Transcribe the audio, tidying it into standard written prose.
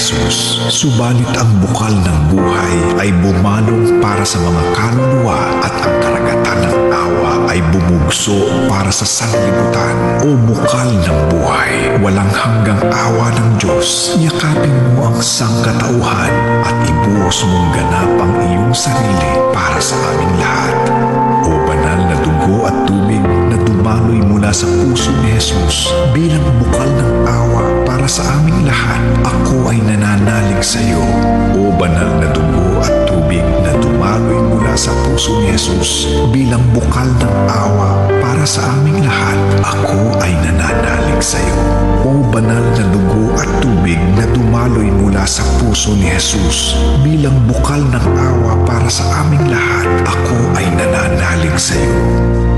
Jesus. Subalit ang bukal ng buhay ay bumalong para sa mga kaluluwa at ang karagatan ng awa ay bumugso para sa sanlibutan. O bukal ng buhay, walang hanggang awa ng Diyos, yakapin mo ang sangkatauhan at ibuhos mong ganap ang iyong sarili para sa aming lahat. O banal na dugo at tubig na dumaloy mula sa puso ni Jesus bilang bukal ng awa para sa aming lahat, ako ay nananalig sa iyo. O banal na dugo at tubig na dumaloy mula sa puso ni Jesus bilang bukal ng awa para sa aming lahat, ako ay nananalig sa iyo. O banal na dugo at tubig na dumaloy mula sa puso ni Jesus bilang bukal ng awa para sa aming lahat, ako ay nananalig sa iyo.